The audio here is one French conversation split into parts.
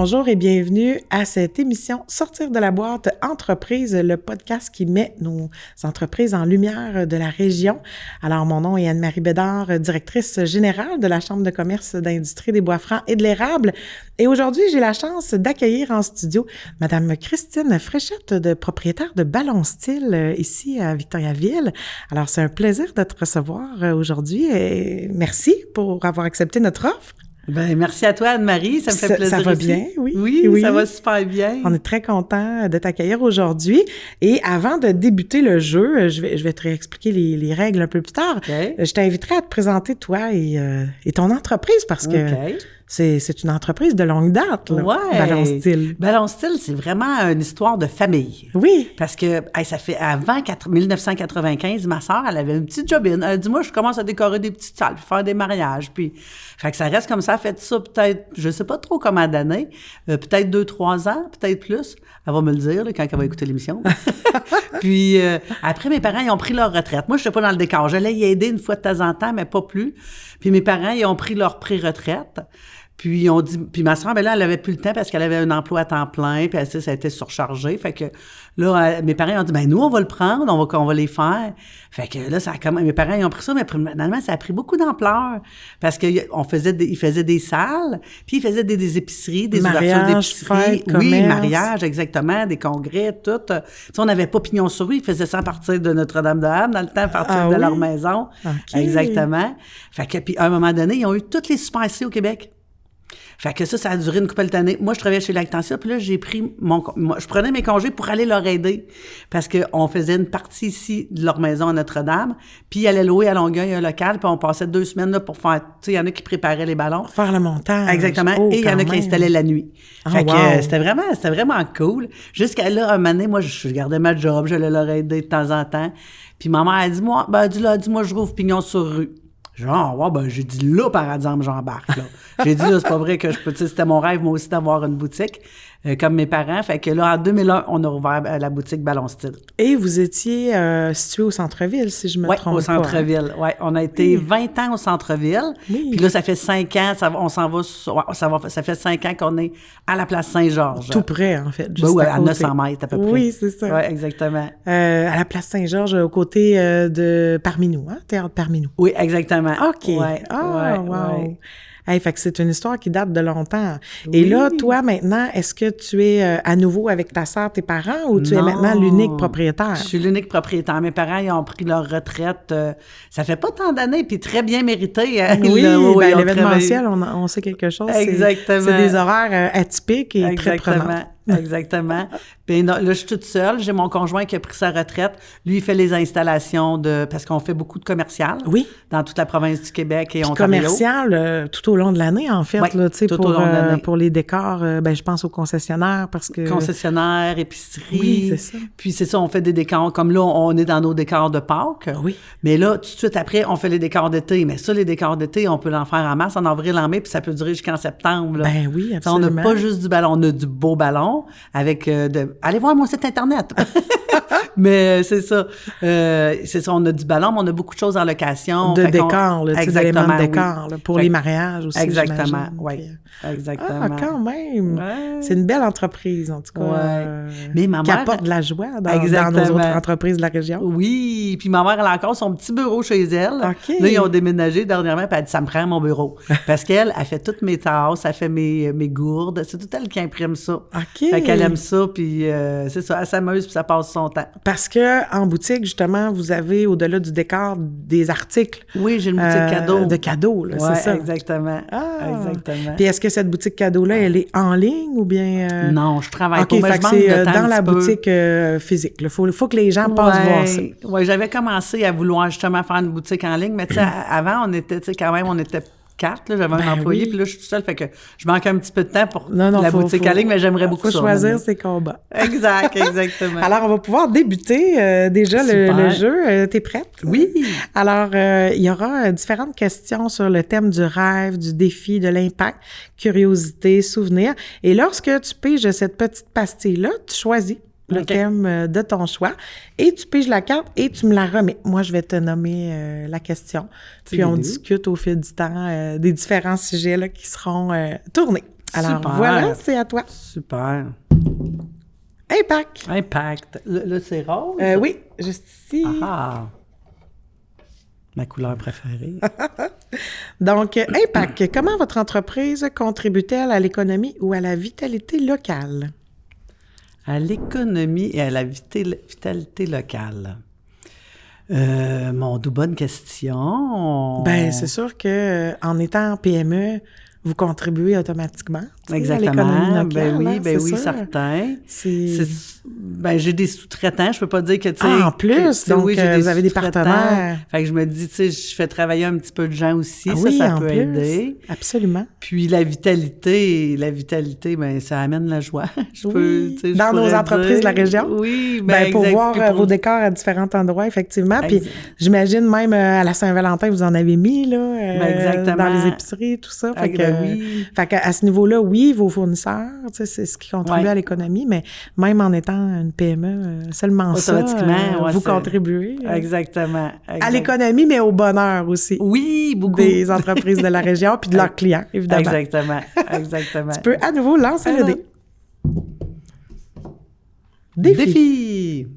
Bonjour et bienvenue à cette émission Sortir de la boîte entreprise, le podcast qui met nos entreprises en lumière de la région. Alors, mon nom est Anne-Marie Bédard, directrice générale de la Chambre de commerce d'industrie des Bois-Francs et de l'érable. Et aujourd'hui, j'ai la chance d'accueillir en studio Madame Christine Fréchette, propriétaire de Ballon Style ici à Victoriaville. Alors, c'est un plaisir de te recevoir aujourd'hui et merci pour avoir accepté notre offre. Ben, merci à toi, Anne-Marie. Ça me fait plaisir. Ça va aussi. Bien, oui. Oui, ça va super bien. On est très content de t'accueillir aujourd'hui. Et avant de débuter le jeu, je vais te réexpliquer les règles un peu plus tard. Okay. Je t'inviterai à te présenter toi et ton entreprise parce que c'est une entreprise de longue date, là, Ballon Style. Ballon Style, c'est vraiment une histoire de famille. Oui. Parce que ça fait avant 1995, ma sœur, elle avait une petite jobine. Elle a dit, moi, je commence à décorer des petites salles, puis faire des mariages. Puis, fait que ça reste comme ça. Elle fait ça peut-être, je sais pas trop combien d'années, peut-être 2-3 ans, peut-être plus. Elle va me le dire là, quand elle va écouter l'émission. Puis après, mes parents, ils ont pris leur retraite. Moi, je n'étais pas dans le décor. J'allais y aider une fois de temps en temps, mais pas plus. Puis mes parents, ils ont pris leur pré-retraite. Puis ils ont dit, puis ma soeur, ben là, elle avait plus le temps parce qu'elle avait un emploi à temps plein, puis ça a été surchargé. Fait que là, mes parents ont dit, ben nous, on va le prendre, on va les faire. Fait que là, mes parents, ils ont pris ça, mais finalement, ça a pris beaucoup d'ampleur parce qu'ils faisaient des salles, puis ils faisaient des épiceries, des ouvertures d'épiceries. Oui, mariage, exactement, des congrès, tout. Tu sais, on n'avait pas pignon sur rue, ils faisaient ça à partir de Notre-Dame-de-Hame, dans le temps, à partir de leur maison. Okay. Exactement. Fait que, puis à un moment donné, ils ont eu toutes les super C au Québec. Fait que ça a duré une couple d'années. Moi, je travaillais chez Lactantia, puis là, je prenais mes congés pour aller leur aider, parce qu'on faisait une partie ici de leur maison à Notre-Dame, puis ils allaient louer à Longueuil un local, puis on passait 2 semaines là pour faire, tu sais, il y en a qui préparaient les ballons. Faire le montage. Exactement, et il y en a qui installaient la nuit. Fait que c'était vraiment cool. Jusqu'à là, un moment donné, moi, je gardais ma job, j'allais leur aider de temps en temps, puis ma mère, elle dit, moi, je rouvre pignon sur rue. Genre, j'ai dit là, par exemple, j'embarque, là. J'ai dit là, c'est pas vrai que je peux, tu sais, c'était mon rêve, moi aussi, d'avoir une boutique, comme mes parents. Fait que là, en 2001, on a ouvert la boutique Ballon Style. Et vous étiez situé au centre-ville, si je me trompe pas. Oui, au centre-ville, oui. On a été 20 ans au centre-ville. Oui. Puis là, ça fait 5 ans, ça fait 5 ans qu'on est à la place Saint-Georges. Tout près, en fait. Juste à 900 mètres, à peu près. Oui, c'est ça. Oui, exactement. À la place Saint-Georges, aux côtés de Parminou, hein? Théâtre Parminou. Oui, exactement. OK. Wow. Hey, fait que c'est une histoire qui date de longtemps. Oui. Et là, toi, maintenant, est-ce que tu es à nouveau avec ta sœur, tes parents, ou tu es maintenant l'unique propriétaire? Je suis l'unique propriétaire. Mes parents, ils ont pris leur retraite. Ça fait pas tant d'années, puis très bien mérité. Oui, l'événementiel, on sait quelque chose. Exactement. C'est des horaires atypiques et très prenants. Exactement. Puis là, je suis toute seule. J'ai mon conjoint qui a pris sa retraite. Lui, il fait les installations parce qu'on fait beaucoup de commercial. Oui. Dans toute la province du Québec et Ontario. Commercial tout au long de l'année, en fait. Oui, là, tout au long de l'année. Pour les décors, je pense aux concessionnaires parce que... Concessionnaires, épiceries. Oui, c'est ça. Puis c'est ça, on fait des décors. Comme là, on est dans nos décors de Pâques. Oui. Mais là, tout de suite après, on fait les décors d'été. Mais ça, les décors d'été, on peut en faire en masse, en avril, en mai, puis ça peut durer jusqu'en septembre. Là. Ben oui, absolument. On n'a pas juste du ballon, on a du beau ballon avec allez voir mon site Internet. Mais c'est ça. On a du ballon, mais on a beaucoup de choses en location. De décor, des éléments de décor, oui. pour les mariages aussi, exactement, oui. Exactement. Ah, quand même! Ouais. C'est une belle entreprise, en tout cas. Mais ma mère... Qui apporte de la joie dans nos autres entreprises de la région. Oui, puis ma mère, elle a encore son petit bureau chez elle. Okay. Là, ils ont déménagé dernièrement, puis elle dit, ça me prend mon bureau. Parce qu'elle, elle fait toutes mes tasses, elle fait mes gourdes. C'est tout elle qui imprime ça. OK. Fait qu'elle aime ça, puis c'est ça, elle s'amuse, puis ça passe son temps. Parce que en boutique, justement, vous avez, au-delà du décor, des articles. Oui, j'ai une boutique cadeau. De cadeaux, là, c'est ça. Exactement. Exactement. Puis est-ce que cette boutique cadeau-là, elle est en ligne ou bien... Non, je travaille pas. Mais c'est dans la boutique physique. Il faut que les gens passent voir ça. Oui, j'avais commencé à vouloir justement faire une boutique en ligne, mais tu sais, avant, on était 4, là, j'avais un employé, puis là, je suis toute seule, fait que je manque un petit peu de temps pour la boutique en ligne, mais j'aimerais beaucoup ça. Faut choisir ses combats. Exactement. Alors, on va pouvoir débuter déjà le jeu. T'es prête? Oui. Alors, il y aura différentes questions sur le thème du rêve, du défi, de l'impact, curiosité, souvenir. Et lorsque tu piges cette petite pastille-là, tu choisis le thème de ton choix, et tu piges la carte et tu me la remets. Moi, je vais te nommer la question, puis on discute au fil du temps des différents sujets là, qui seront tournés. Alors, Super. voilà, c'est à toi. Super. Impact. Là, c'est rose? Oui, juste ici. Ah! Ma couleur préférée. Donc, Impact, comment votre entreprise contribue-t-elle à l'économie ou à la vitalité locale? À l'économie et à la vitalité locale. Bonne question. Ben, c'est sûr que en étant PME, vous contribuez automatiquement à l'économie locale. Ben oui, sûr. certain. C'est... J'ai des sous-traitants, je peux pas dire que, tu sais... Ah, en plus, donc oui, j'ai vous avez des sous-traitants. partenaires. Fait que je me dis, tu sais, je fais travailler un petit peu de gens aussi, Ah oui, ça en peut plus. aider. Absolument. Puis la vitalité, ben ça amène la joie. Dans nos entreprises de la région. Oui, pour exact. voir Puis pour- vos décors à différents endroits, effectivement. Puis Exact. j'imagine même à la Saint-Valentin, vous en avez mis, là, Exactement. dans les épiceries, tout ça. Fait oui. qu'à ce niveau-là, oui, vos fournisseurs, tu sais, c'est ce qui contribue Ouais. à l'économie, mais même en étant une PME, seulement Automatiquement, vous c'est- contribuez Exactement. à l'économie, mais au bonheur aussi. Oui, beaucoup. Des entreprises de la région, puis de leurs clients, évidemment. Exactement. Tu peux à nouveau lancer le dé. Défi.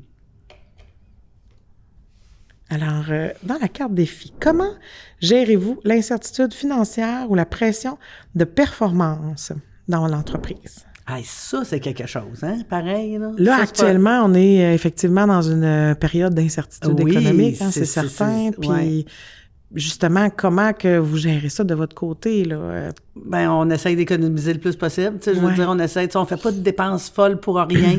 Alors, dans la carte défi, comment gérez-vous l'incertitude financière ou la pression de performance dans l'entreprise? Ah, ça, c'est quelque chose, hein? Pareil, là. Là, Ça, actuellement, on est effectivement dans une période d'incertitude Oui, économique, hein, c'est c'est- certain. c'est- Puis, ouais. justement, comment que vous gérez ça de votre côté, là? Ben, on essaye d'économiser le plus possible. Tu sais, je veux Ouais. dire, on fait pas de dépenses folles pour rien.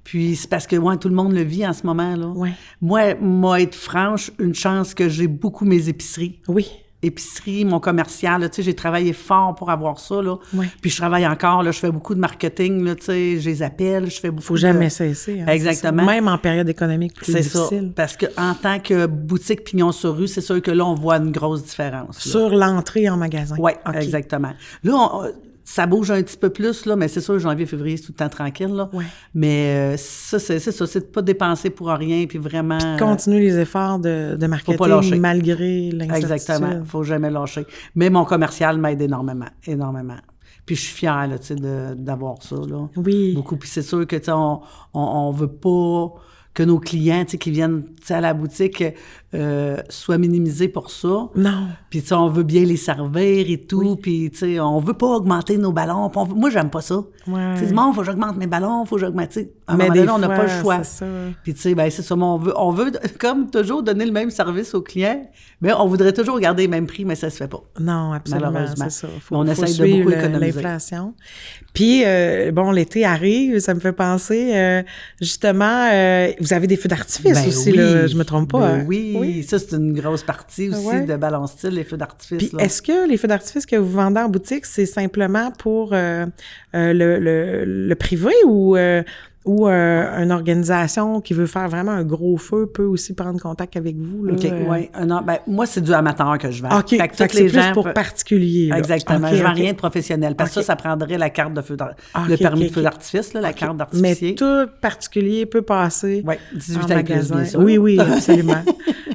Puis c'est parce que, tout le monde le vit en ce moment, là. Ouais. Moi, être franche, une chance que j'ai beaucoup mes épiceries. Oui. Épicerie, mon commercial, là, tu sais, j'ai travaillé fort pour avoir ça, là. Ouais. Puis je travaille encore, là, je fais beaucoup de marketing, là, tu sais, je les appelle, je fais beaucoup Faut jamais cesser. Hein, Exactement. c'est ça. Même en période économique plus C'est ça. difficile. Parce que en tant que boutique pignon sur rue, c'est sûr que là, on voit une grosse différence. là. Sur l'entrée en magasin. Oui, OK. exactement. Là, ça bouge un petit peu plus, là, mais c'est sûr, janvier, février, c'est tout le temps tranquille, là. Ouais. Mais ça, c'est ça, c'est de pas dépenser pour rien, puis vraiment... Continuer les efforts de marketing pas lâcher. malgré l'incertitude. Exactement, faut jamais lâcher. Mais mon commercial m'aide énormément. Puis je suis fière, là, tu sais, d'avoir ça, là. Oui. Beaucoup. Puis c'est sûr que, tu sais, on veut pas que nos clients, tu sais, qui viennent, tu sais, à la boutique, soient minimisés pour ça. Non. Puis, tu sais, on veut bien les servir et tout. Puis, tu sais, on veut pas augmenter nos ballons. Moi, j'aime pas ça. Ouais. Tu sais, faut que j'augmente mes ballons, faut que j'augmente. Tu sais, à un Mais moment des donné, on n'a pas fois, le choix. c'est ça. Puis, tu sais, ben, c'est ça. Mais on veut, comme toujours, donner le même service aux clients. Mais on voudrait toujours garder les mêmes prix, mais ça se fait pas. Non, absolument, Malheureusement. c'est ça. Mais on essaye de suivre beaucoup économiser. l'inflation. Puis, l'été arrive, ça me fait penser, justement, vous avez des feux d'artifice Ben aussi, oui. là, je me trompe pas. Ben hein? oui, ça, c'est une grosse partie aussi Ouais. de Balance Style, les feux d'artifice. Puis, là. est-ce que les feux d'artifice que vous vendez en boutique, c'est simplement pour le privé ou une organisation qui veut faire vraiment un gros feu peut aussi prendre contact avec vous? Là, OK, oui. Moi, c'est du amateur que je vends. OK, Fait que fait que toutes c'est les plus gens pour particuliers. là. Exactement. OK, Je vends OK. rien de professionnel. Parce que OK. ça prendrait la carte de feu OK, le permis OK, de feu OK. d'artifice, là, la carte Mais d'artificier. tout particulier peut passer Oui, 18 en ans et plus, magasin. bien sûr. Oui, oui, absolument.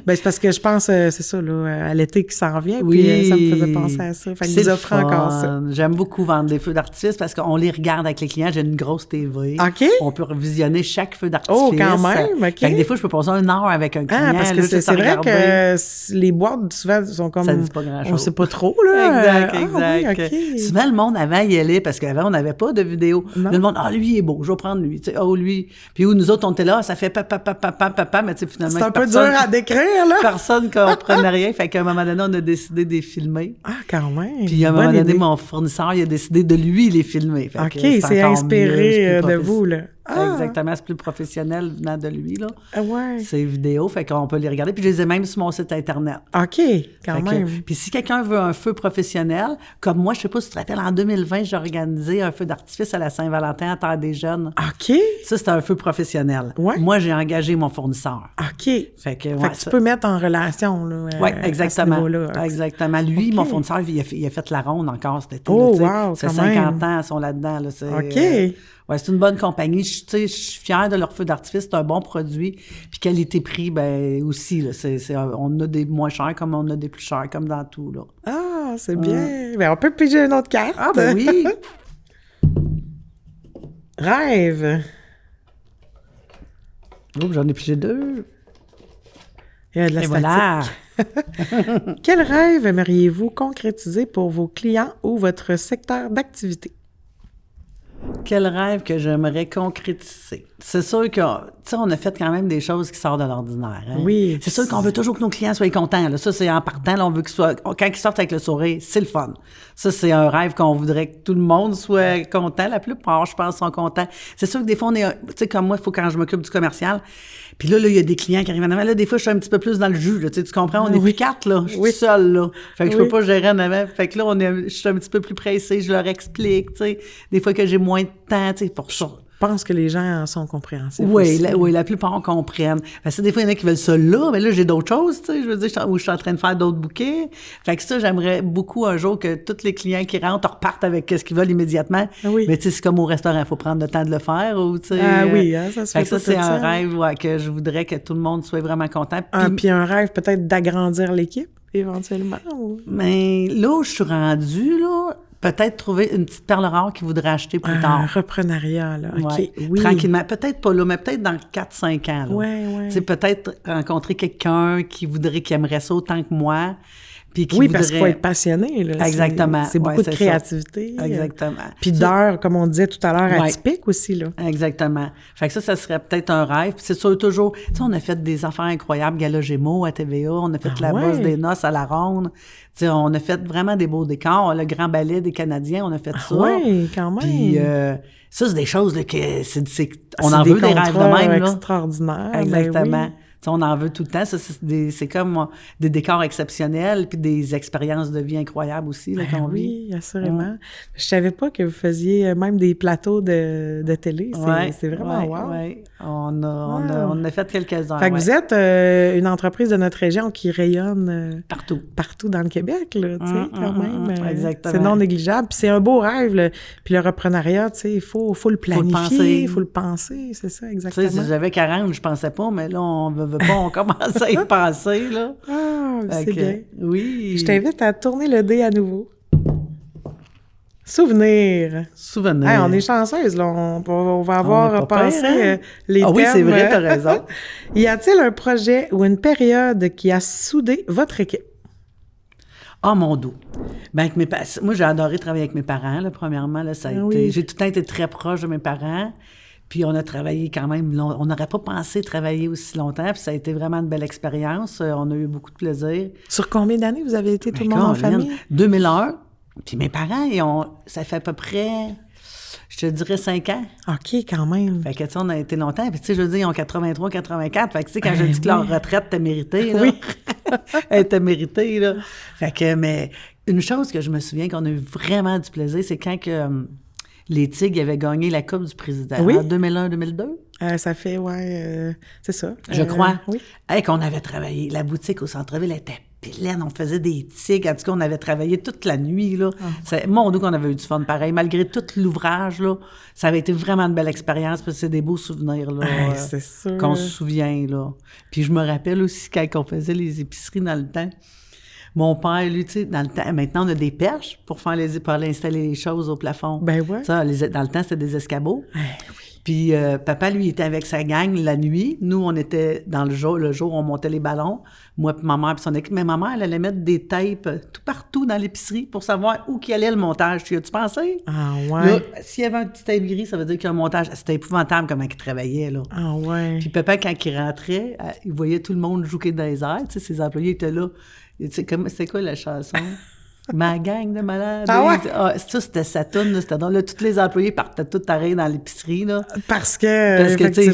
Ben, c'est parce que je pense, c'est ça, là, à l'été qui s'en vient, Oui. puis ça me faisait penser à ça. Fait que C'est vous le offrez encore ça. fun. J'aime beaucoup vendre des feux d'artifice parce qu'on les regarde avec les clients. J'ai une grosse TV. OK. On peut visionner chaque feu d'artifice. Oh, quand même, OK. Fait que des fois, je peux passer 1 heure avec un client. Ah, parce que là, c'est juste à vrai regarder. que les boîtes, souvent, sont comme... Ça dit pas grand-chose. On sait pas trop, là. Exact, Ah, exact. oui, OK. Souvent, le monde avant y allait parce qu'avant, on n'avait pas de vidéo. Non. Le monde, lui, il est beau, je vais prendre lui. Tu sais, lui. Puis où nous autres, on était là, ça fait papa, mais tu sais, finalement. C'est un peu dur personne- à décrire, là. Personne comprenait rien. Fait qu'à un moment donné, on a décidé de les filmer. Ah, quand même. Puis à un moment Bonne donné, idée. mon fournisseur, il a décidé de lui les filmer. Fait OK, que c'est encore inspiré mieux, c'est de plus vous, là. Ah. Exactement, c'est plus professionnel venant de lui, là. Ah ouais. Ces vidéos, fait qu'on peut les regarder. Puis je les ai même sur mon site Internet. OK, quand Fait que- même. Puis si quelqu'un veut un feu professionnel, comme moi, je sais pas si tu te rappelles, en 2020, j'ai organisé un feu d'artifice à la Saint-Valentin à Terre des Jeunes. OK, Ça, c'était un feu professionnel. Ouais. Moi, j'ai engagé mon fournisseur. OK. Fait que, Fait ouais, que tu ça- peux mettre en relation, là, Oui, à ce exactement. niveau-là. Exactement. Lui, OK. mon fournisseur, il a fait la ronde encore cet été. Oh, là, tu sais. wow, Ça fait quand 50 même. ans, ils sont là-dedans. Là, OK. Ouais, c'est une bonne compagnie. Tu sais, je suis fière de leur feu d'artifice. C'est un bon produit. Puis qualité-prix, ben aussi. Là, on a des moins chers comme on a des plus chers, comme dans tout. Là. Ah, Ah, c'est bien. Ben, on peut piger une autre carte. Ah, ben oui! Rêve. Oh, j'en ai pigé 2. Il y a de la Et statique. voilà! Quel rêve aimeriez-vous concrétiser pour vos clients ou votre secteur d'activité? Quel rêve que j'aimerais concrétiser. C'est sûr que, tu sais, on a fait quand même des choses qui sortent de l'ordinaire. Hein? Oui. C'est sûr qu'on veut toujours que nos clients soient contents. Là. Ça, c'est en partant, là, on veut qu'ils soient, quand ils sortent avec le sourire, c'est le fun. Ça, c'est un rêve qu'on voudrait que tout le monde soit content. La plupart, je pense, sont contents. C'est sûr que des fois, on est, tu sais, comme moi, il faut quand je m'occupe du commercial. Puis là, il y a des clients qui arrivent en avant. Là, des fois, je suis un petit peu plus dans le jus. Là, tu comprends? On est plus 4, là. Je suis seule, là. Fait que je peux pas gérer en avant. Fait que là, je suis un petit peu plus pressée. Je leur explique, tu sais. Des fois que j'ai moins de temps, tu sais, pour ça. Je pense que les gens sont compréhensifs. Oui, la plupart comprennent. Parce que des fois, il y en a qui veulent ça là, mais là, j'ai d'autres choses, tu sais, je veux dire, où je suis en train de faire d'autres bouquets. Fait que ça, j'aimerais beaucoup un jour que tous les clients qui rentrent repartent avec ce qu'ils veulent immédiatement. Oui. Mais tu sais, c'est comme au restaurant, il faut prendre le temps de le faire, ou tu sais. Ah oui, hein, ça se fait que ça, pas c'est tout un seul. rêve, que je voudrais que tout le monde soit vraiment content. Puis un rêve peut-être d'agrandir l'équipe, éventuellement. Ou... Mais là où je suis rendue, là, peut-être trouver une petite perle rare qu'ils voudraient acheter plus tard. Un reprenariat, là. OK, Ouais, oui. tranquillement. Peut-être pas là, mais peut-être dans 4-5 ans. Là. Ouais. Tu sais, peut-être rencontrer quelqu'un qui aimerait ça autant que moi. Puis qui Oui, voudrait... parce qu'il faut être passionné. Là. Exactement. C'est beaucoup de c'est créativité. ça. Exactement. Puis d'heures, comme on disait tout à l'heure, Ouais. atypiques aussi, là. Exactement. Fait que ça serait peut-être un rêve. Puis c'est sûr, toujours... Tu sais, on a fait des affaires incroyables. Gala Gémeaux à TVA. On a fait la bosse des noces à la Ronde. Tu sais, on a fait vraiment des beaux décors. Le Grand Ballet des Canadiens, on a fait ça. Oui, quand même. Puis ça, c'est des choses là, que on C'est en veut des rêves de même. Là. Extraordinaire. Exactement. Ben oui. T'sais, on en veut tout le temps. Ça, c'est comme des décors exceptionnels puis des expériences de vie incroyables aussi là, qu'on vit. Oui, assurément. Je savais pas que vous faisiez même des plateaux de télé. C'est vraiment wow. Oui, on a fait quelques-uns. Fait que vous êtes une entreprise de notre région qui rayonne partout dans le Québec, là, tu sais, quand même. Exactement. C'est non négligeable. Puis c'est un beau rêve, là. Puis le reprenariat, tu sais, il faut le planifier, il faut le penser, c'est ça, exactement. Tu sais, si j'avais 40, je pensais pas, mais là, on veut pas, on commence à y penser, là. Ah, c'est bien. Oui. Je t'invite à tourner le dé à nouveau. Souvenir. Hey, on est chanceuse, là. On va avoir passé les thèmes. Ah oui, c'est vrai, t'as raison. Y a-t-il un projet ou une période qui a soudé votre équipe? Ah, mon dos. Ben, moi, j'ai adoré travailler avec mes parents, là, premièrement. Là, ça a été... J'ai tout le temps été très proche de mes parents. Puis on a travaillé quand même, on n'aurait pas pensé travailler aussi longtemps, puis ça a été vraiment une belle expérience. On a eu beaucoup de plaisir. Sur combien d'années vous avez été tout le monde en famille? 2001. Puis mes parents, ça fait à peu près, je te dirais 5 ans. OK, quand même. Fait que, tu sais, on a été longtemps. Puis, tu sais, je veux dire, ils ont 83, 84. Fait que, tu sais, quand je dis que leur retraite t'a mérité, là. Oui. Elle t'a mérité, là. Fait que, mais une chose que je me souviens qu'on a eu vraiment du plaisir, c'est quand que... les Tigres avaient gagné la Coupe du Président en 2001-2002. Ça fait, c'est ça. Je crois. Oui. Hey, qu'on avait travaillé. La boutique au centre-ville était pleine. On faisait des tigres. En tout cas, on avait travaillé toute la nuit, là. Mon Dieu, qu'on avait eu du fun pareil. Malgré tout l'ouvrage, là, ça avait été vraiment une belle expérience parce que c'est des beaux souvenirs, là. C'est sûr. Qu'on se souvient, là. Puis je me rappelle aussi quand on faisait les épiceries dans le temps. Mon père, lui, tu sais, dans le temps, maintenant, on a des perches pour aller installer les choses au plafond. Ben ouais. Ça, dans le temps, c'était des escabeaux. Oui. Puis papa, lui, était avec sa gang la nuit. Nous, on était dans le jour, on montait les ballons. Moi puis ma mère puis son équipe. Mais ma mère, elle allait mettre des tapes tout partout dans l'épicerie pour savoir où qu'il allait le montage. Tu as-tu pensé? Ah ouais. Là, s'il y avait un petit tape gris, ça veut dire qu'il y a un montage. C'était épouvantable comment il travaillait, là. Ah ouais. Puis papa, quand il rentrait, il voyait tout le monde jouer dans les airs. Tu sais, ses employés étaient là. C'est quoi la chanson? Ma gang de malades. Ah ouais? Ça, c'était sa toune, là. C'était là, tous les employés partaient tout arrêtés dans l'épicerie, là. Parce que tu sais,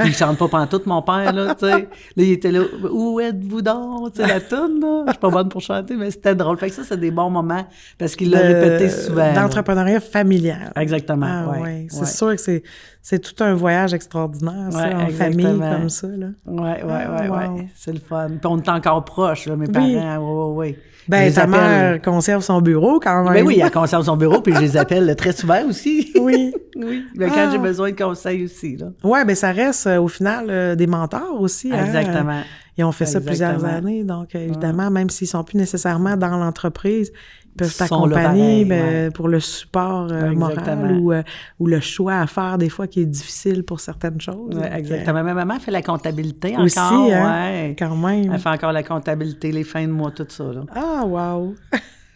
il chante pas pantoute, mon père, là, tu sais. Là, il était là, où êtes-vous donc? Tu sais, la toune, là. Je suis pas bonne pour chanter, mais c'était drôle. Fait que ça, c'est des bons moments, parce qu'il l'a répété souvent. D'entrepreneuriat familial. Exactement, ah, ouais. C'est sûr que c'est tout un voyage extraordinaire, ça, en famille, comme ça, là. Oui. C'est le fun. Puis on est encore proches, là, mes parents. Oui. Ben, ta mère, qu'on conserve son bureau quand même. Ben oui, elle conserve son bureau, puis je les appelle très souvent aussi. Oui. Oui. Ben, quand j'ai besoin de conseils aussi, là. Oui, bien, ça reste au final des mentors aussi. Exactement. Hein? Ils ont fait ça plusieurs années, donc évidemment, même s'ils ne sont plus nécessairement dans l'entreprise, ils peuvent t'accompagner pour le support moral ou le choix à faire des fois qui est difficile pour certaines choses. Oui, exactement. Ma maman fait la comptabilité encore. Aussi, hein? Quand même. Elle fait encore la comptabilité, les fins de mois, tout ça. Là. Ah, wow!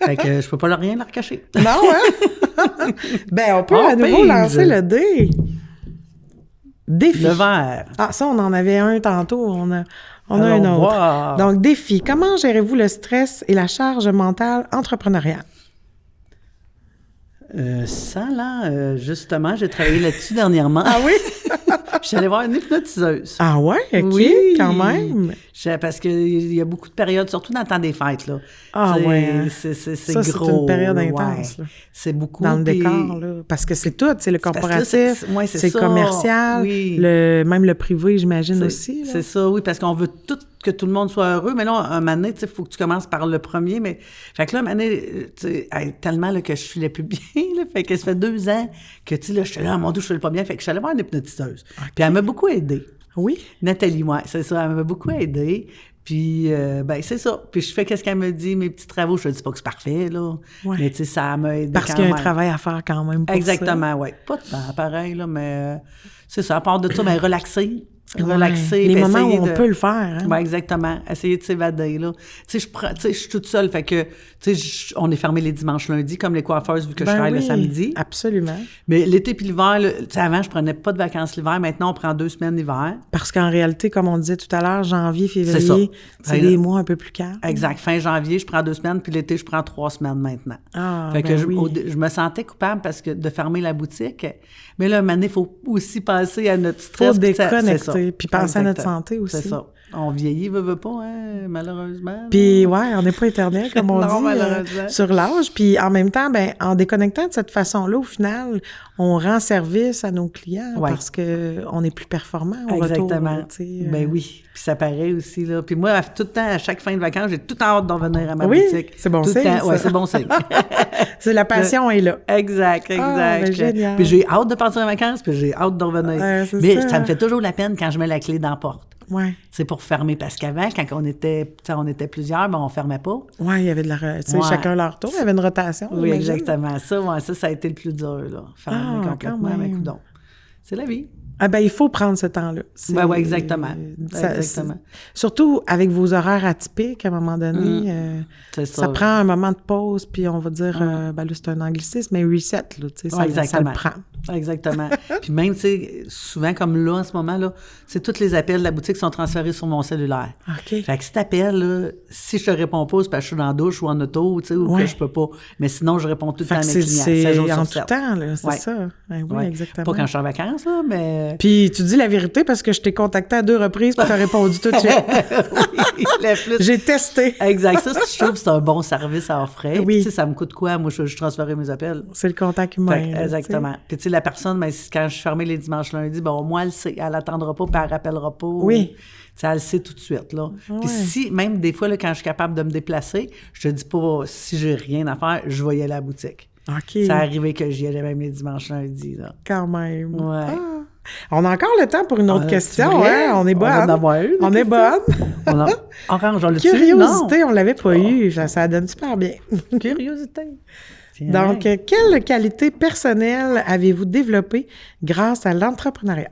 Fait que je peux pas rien leur cacher. Non, hein? Ben, on peut à nouveau lancer le dé. Défi. Le verre. Ah, ça, on en avait un tantôt. On a un autre. Voir. Donc, défi. Comment gérez-vous le stress et la charge mentale entrepreneuriale? Ça, là, justement, j'ai travaillé là-dessus dernièrement. Ah oui? Je suis allée voir une hypnotiseuse. Ah ouais? OK, oui, quand même. Parce qu'il y a beaucoup de périodes, surtout dans le temps des fêtes, là. Ah ouais. Hein? C'est ça, gros. C'est une période intense. Ouais. C'est beaucoup. Dans le décor, là. Parce que c'est tout. C'est le corporatif, c'est ça. Le commercial, oui. Même le privé, j'imagine aussi. C'est ça, oui, parce qu'on veut que tout le monde soit heureux. Mais là, un moment donné, il faut que tu commences par le premier. Mais fait que là, un moment donné, tellement là, que je filais plus bien, là, fait que ça fait 2 ans que, tu sais, là, je suis là, mon Dieu, je fais pas bien. Fait que je suis allée voir une hypnotiseuse. Okay. Puis elle m'a beaucoup aidée. Oui? Nathalie, ouais, c'est ça, elle m'a beaucoup aidée. Puis, ben c'est ça. Puis je fais qu'est-ce qu'elle me dit, mes petits travaux. Je ne dis pas que c'est parfait, là. Ouais. Mais tu sais, ça m'a aidé parce qu'il y a un travail à faire quand même pour exactement, oui. Pas de temps, pareil, là, mais c'est ça. À part de ça, ben relaxer. Relaxer. Les moments où on peut le faire. Hein? Oui, exactement. Essayer de s'évader, là. Tu sais, je suis toute seule, fait que, tu sais, on est fermé les dimanches, lundis, comme les coiffeuses, vu que je travaille le samedi. Absolument. Mais l'été puis l'hiver, tu sais, avant, je prenais pas de vacances l'hiver. Maintenant, on prend 2 semaines l'hiver. Parce qu'en réalité, comme on disait tout à l'heure, janvier, février, c'est des mois un peu plus calmes. Exact. Fin janvier, je prends 2 semaines, puis l'été, je prends 3 semaines maintenant. Ah, fait que je me sentais coupable parce que de fermer la boutique. Mais là, maintenant, il faut aussi passer à notre stress. Il faut déconnecter, puis penser à notre santé aussi. C'est ça. On vieillit, veut pas, hein, malheureusement. Puis, ouais, on n'est pas éternel, comme on non, dit, sur l'âge. Puis, en même temps, ben, en déconnectant de cette façon-là, au final, on rend service à nos clients parce qu'on est plus performant au exactement. Retour. Ben oui. Puis ça paraît aussi, là. Puis moi, tout le temps, à chaque fin de vacances, j'ai tout hâte d'en venir à ma boutique. C'est bon signe. Oui, c'est bon signe. C'est la passion est là. Exact. Ben, génial. Puis j'ai hâte de partir en vacances, puis j'ai hâte d'en revenir. Mais ça me fait toujours la peine quand je mets la clé dans la porte. Ouais. C'est pour fermer, parce qu'avant, quand on était plusieurs, ben on fermait pas. Oui, il y avait de la... chacun leur tour, il y avait une rotation. Oui, exactement. Ça a été le plus dur, là. Fermer complètement, mais coudonc. C'est la vie. Ah ben, il faut prendre ce temps-là. Ben oui, exactement. Exactement. Surtout avec vos horaires atypiques, à un moment donné, ça prend un moment de pause, puis on va dire, ben là, c'est un anglicisme, mais reset, là, tu sais, ça le prend. Exactement. Puis même, tu sais, souvent, comme là, en ce moment, là, c'est tous les appels de la boutique sont transférés sur mon cellulaire. OK. Fait que si t'appelles, là, si je te réponds pas, c'est parce que je suis dans la douche ou en auto, tu sais, ou que je peux pas. Mais sinon, je réponds tout le temps à mes clients. C'est en tout temps, là, c'est ça. Oui, exactement. Pas quand je suis en vacances, là, mais... Puis tu dis la vérité parce que je t'ai contacté à 2 reprises pour t'as répondu tout de suite. Oui, j'ai testé. Exact. Ça, je trouve que c'est un bon service à offrir. Oui. Tu sais, ça me coûte quoi? Moi, je transférais mes appels. C'est le contact humain. Exactement. Puis tu sais, la personne, ben, quand je suis fermée les dimanches lundis, ben, au moins, elle sait. Elle attendra pas, puis elle rappellera pas. Oui. Elle le sait tout de suite, là. Ouais. Puis si, même des fois, là, quand je suis capable de me déplacer, je te dis pas, si j'ai rien à faire, je vais y aller à la boutique. OK. Ça arrivé que j'y allais même les dimanches lundis, là. Quand même. Ouais. Ah. On a encore le temps pour une autre question, hein? On est bonne. On va en avoir une. On est bonne. Orange, on le Curiosité, on l'avait pas eu. Ça donne super bien. Curiosité. Donc, quelle qualité personnelle avez-vous développée grâce à l'entrepreneuriat?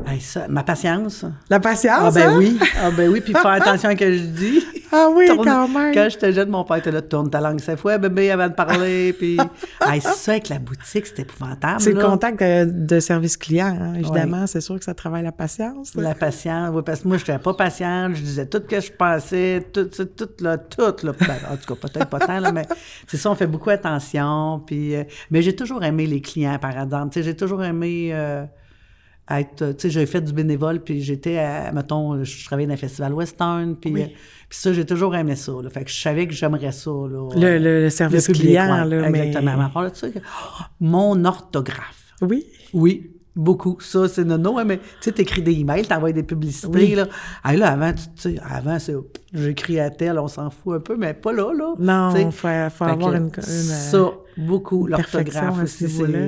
Hey, ça, ma patience. La patience, Ah ben hein? oui. Ah ben oui, puis faire attention à ce que je dis. Ah oui, quand même. Quand j'étais jeune, mon père était là, tourne ta langue 7 fois, bébé, avant de parler, puis... Hey, ça, avec la boutique, c'était épouvantable, c'est là. le contact de service client, hein, évidemment. Oui. C'est sûr que ça travaille la patience. La patience, oui, parce que moi, je n'étais pas patiente, je disais tout ce que je pensais, tout, là. Ben, en tout cas, peut-être pas tant, là, mais c'est ça, on fait beaucoup attention, puis... mais j'ai toujours aimé les clients, par exemple. Tu sais, j'ai toujours aimé... être, tu sais, j'ai fait du bénévole, puis j'étais mettons, je travaillais dans un festival western, puis ça, j'ai toujours aimé ça, là. Fait que je savais que j'aimerais ça, là. Le service client, là. Exactement. Mais à part de ça, mon orthographe. Oui? Oui. Beaucoup. Ça, c'est nono, hein, mais tu sais, t'écris des emails, t'envoies des publicités, Oui. là. Ah, là, avant, avant, c'est j'écris à tel, on s'en fout un peu, mais pas là, là. Non, T'sais. il faut Fait avoir que une ça, beaucoup. une perfection L'orthographe à ce aussi, niveau-là.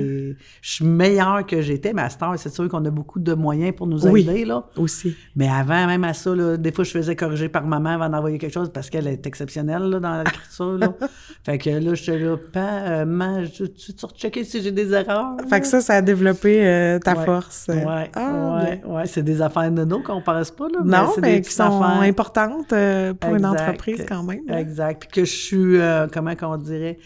je suis meilleure que j'étais, mais à cette heure, c'est sûr qu'on a beaucoup de moyens pour nous Oui. aider, là. Aussi. Mais avant, même à ça, là, des fois, je faisais corriger par maman avant d'envoyer quelque chose parce qu'elle est exceptionnelle là, dans l'écriture. Là. Fait que là, j'étais là, maman, tu rechecker si j'ai des erreurs? Fait que ça a développé ta force. Ouais, ouais, c'est des affaires nono qu'on pense pas, là. Non, c'est mais des qui petites sont affaires. importantes pour une Exact. entreprise quand même. Hein. Exact. Puis que je suis, comment qu'on dirait...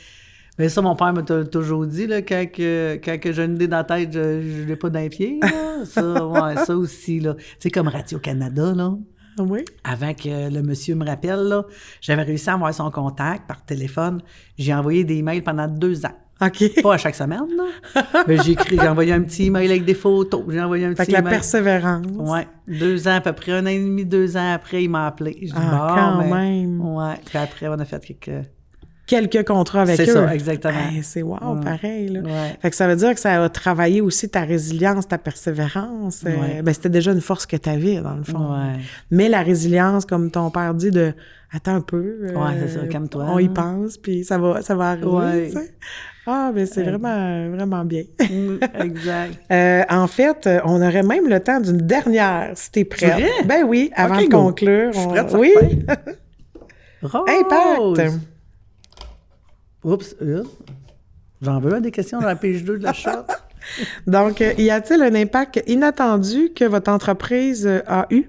Mais ça, mon père m'a toujours dit, là, quand j'ai une idée dans la tête, je l'ai pas d'un pied, là. Ça aussi, là. Tu sais, comme Radio-Canada, là. Oui. Avant que le monsieur me rappelle, là, j'avais réussi à avoir son contact par téléphone. J'ai envoyé des mails pendant 2 ans. OK. Pas à chaque semaine, là. Mais j'ai envoyé un petit email avec des photos. J'ai envoyé un Fait petit que la email. persévérance. Ouais. 2 ans à peu près, 1 an et demi, 2 ans après, il m'a appelé. Je dis, quand même. Ouais. Puis après, on a fait Quelques contrats avec eux. C'est ça, exactement. Hey, c'est wow, pareil. Là. Ouais. Fait que ça veut dire que ça a travaillé aussi ta résilience, ta persévérance. Ouais. C'était déjà une force que tu avais, dans le fond. Ouais. Mais la résilience, comme ton père dit, de attends un peu. Ouais, c'est ça, calme-toi. On y pense, puis ça va arriver. Ouais. Tu sais. Ah, mais c'est vraiment bien. Exact. En fait, on aurait même le temps d'une dernière, si t'es prête. C'est vrai? Ben oui, avant Ok, de go. conclure. Je suis prête, Oui. Rose! Impact! Oups, j'en veux un des questions dans la page 2 de la charte. Donc, y a-t-il un impact inattendu que votre entreprise a eu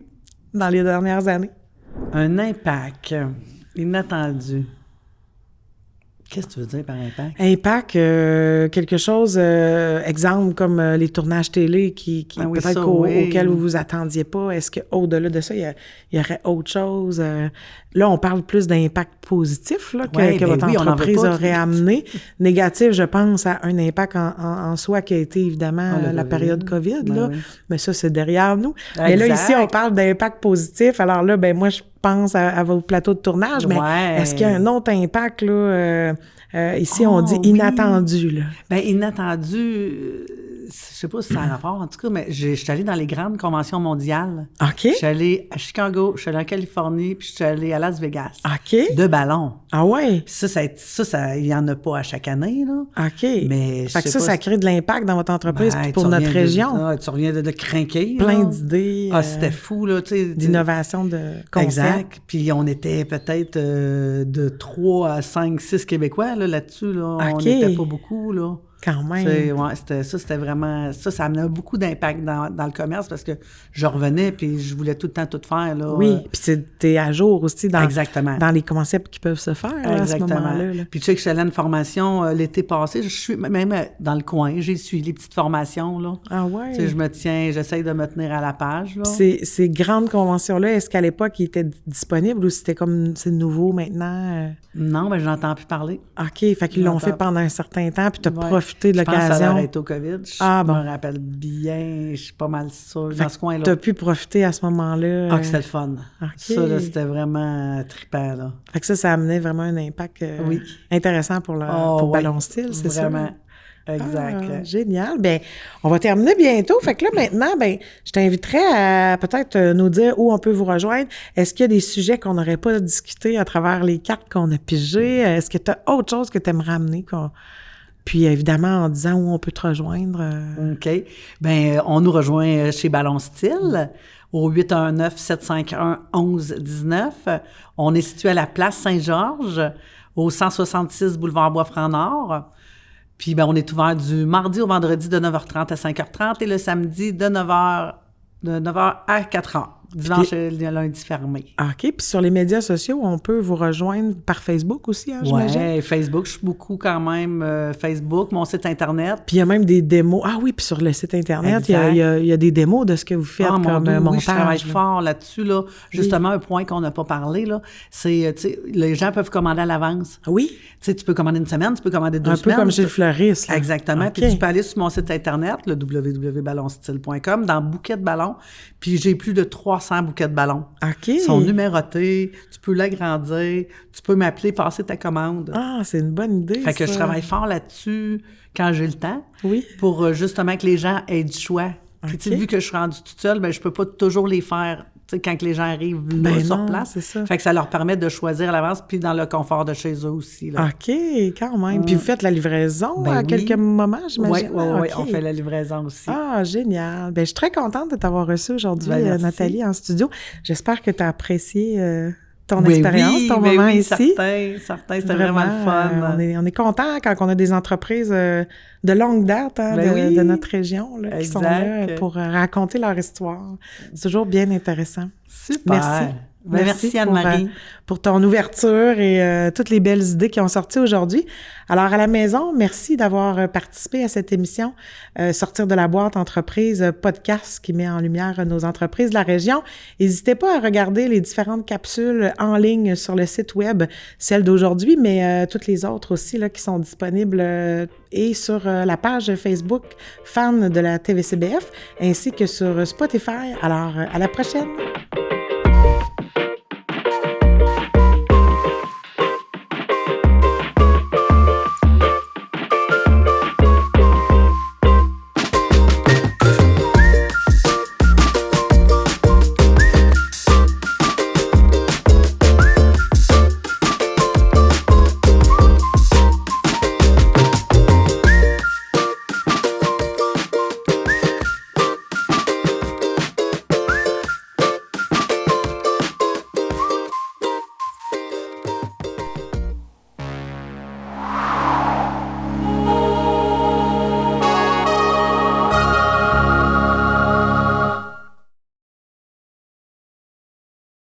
dans les dernières années? Un impact inattendu. Qu'est-ce que tu veux dire par impact? Impact, quelque chose, exemple comme les tournages télé qui Ah oui, peut-être ça, oui. auxquels vous vous attendiez pas. Est-ce qu'au-delà de ça, il y aurait autre chose? Là, on parle plus d'impact positif là, Ouais, que ben votre oui, on en veut entreprise pas aurait amené. Négatif, je pense à un impact en soi qui a été évidemment la période COVID. Ben là. oui. Mais ça, c'est derrière nous. Mais là, Exact. ici, on parle d'impact positif. Alors là, ben moi, je pense à vos plateaux de tournage, mais Ouais. est-ce qu'il y a un autre impact, là? Ici, on dit oui. inattendu, là. Bien, inattendu, je sais pas si ça a rapport, en tout cas, mais je suis allée dans les grandes conventions mondiales. OK. Je suis allée à Chicago, je suis allée en Californie, puis je suis allée à Las Vegas. OK. De ballons. Ah ouais? Puis ça, il y en a pas à chaque année, là. OK. Mais je fait que sais pas ça si- crée de l'impact dans votre entreprise Ben, puis pour tu notre reviens région. tu reviens de crinquer. Plein là. d'idées. Ah, c'était fou, là, tu sais. d'innovation de concept. Exact. Puis on était peut-être de 3 à 5, 6 Québécois là-dessus. Là. On OK. n'était pas beaucoup. Là. Quand même. C'était vraiment... Ça amenait beaucoup d'impact dans le commerce parce que je revenais puis je voulais tout le temps tout faire. Là, Oui, puis t'es à jour aussi Exactement. dans les concepts qui peuvent se faire là, à ce moment-là. Là. Puis tu sais que je suis allée à une formation l'été passé. Je suis même dans le coin. J'ai suivi les petites formations. Là. Ah ouais? Tu sais, j'essaye de me tenir à la page. Là. Ces grandes conventions-là, est-ce qu'à l'époque, ils étaient disponibles ou c'était comme c'est nouveau maintenant? Non, mais je n'entends plus parler. OK, fait qu'ils l'ont fait pendant un certain temps, puis tu as profité de Je pense que ça a l'occasion. arrêté au COVID. Je me rappelle bien, je suis pas mal sûre, dans ce coin-là. Tu as pu profiter à ce moment-là. Ah, que c'était le fun. OK. Ça, là, c'était vraiment trippant, là. Fait que ça a amené vraiment un impact intéressant pour Ballon Style, c'est ça? Vraiment. Exact. Ah, génial. Bien, on va terminer bientôt. Fait que là, maintenant, ben, je t'inviterais à peut-être nous dire où on peut vous rejoindre. Est-ce qu'il y a des sujets qu'on n'aurait pas discutés à travers les cartes qu'on a pigées? Est-ce que tu as autre chose que tu aimerais ramener? Puis, évidemment, en disant où on peut te rejoindre. OK. Bien, on nous rejoint chez Ballon Style au 819-751-1119. On est situé à la place Saint-Georges, au 166 boulevard Bois-Franc-Nord. Puis, ben, on est ouvert du mardi au vendredi de 9h30 à 5h30 et le samedi de 9h à 4h. Dimanche et lundi fermé. OK. Puis sur les médias sociaux, on peut vous rejoindre par Facebook aussi, hein, j'imagine? Oui, Facebook. Je suis beaucoup quand même Facebook, mon site Internet. Puis il y a même des démos. Ah oui, puis sur le site Internet, il y a des démos de ce que vous faites comme montage. Oui, je travaille fort là-dessus. Là. Justement, un point qu'on n'a pas parlé, là, c'est, tu sais, les gens peuvent commander à l'avance. Oui. Tu sais, tu peux commander une semaine, tu peux commander 2 semaines. Un peu comme chez le fleuriste. Là. Exactement. Okay. Puis tu peux aller sur mon site Internet, le www.ballonstyle.com, dans Bouquet de ballons. Puis j'ai plus de 300 sors 100 bouquets de ballons. OK. Ils sont numérotés, tu peux l'agrandir, tu peux m'appeler, passer ta commande. Ah, c'est une bonne idée, Fait que je ça. travaille fort là-dessus quand j'ai le temps. Oui. Pour justement que les gens aient du choix. Puis, tu sais, OK. vu que je suis rendue toute seule, ben, je peux pas toujours les faire, tu sais, quand que les gens arrivent là, Ben sur non, place. c'est ça. Fait que ça leur permet de choisir à l'avance, puis dans le confort de chez eux aussi, là. OK, quand même. Puis vous faites la livraison Ben à oui. quelques moments, Oui, j'imagine? oui, OK. on fait la livraison aussi. Ah, génial. Ben, je suis très contente de t'avoir reçu aujourd'hui, Ben, merci. Nathalie, en studio. J'espère que tu as apprécié ton Ben expérience, oui, ton ben moment oui, ici. certain, c'était vraiment le fun. On est content quand on a des entreprises de longue date Ben oui. de notre région là, qui sont là Exact. pour raconter leur histoire. C'est toujours bien intéressant. Super. Merci. Ben, merci Anne-Marie. Pour ton ouverture et toutes les belles idées qui ont sorti aujourd'hui. Alors, à la maison, merci d'avoir participé à cette émission Sortir de la boîte entreprise, podcast qui met en lumière nos entreprises de la région. N'hésitez pas à regarder les différentes capsules en ligne sur le site web, celle d'aujourd'hui, mais toutes les autres aussi là, qui sont disponibles et sur la page Facebook fan de la TVCBF, ainsi que sur Spotify. Alors, à la prochaine!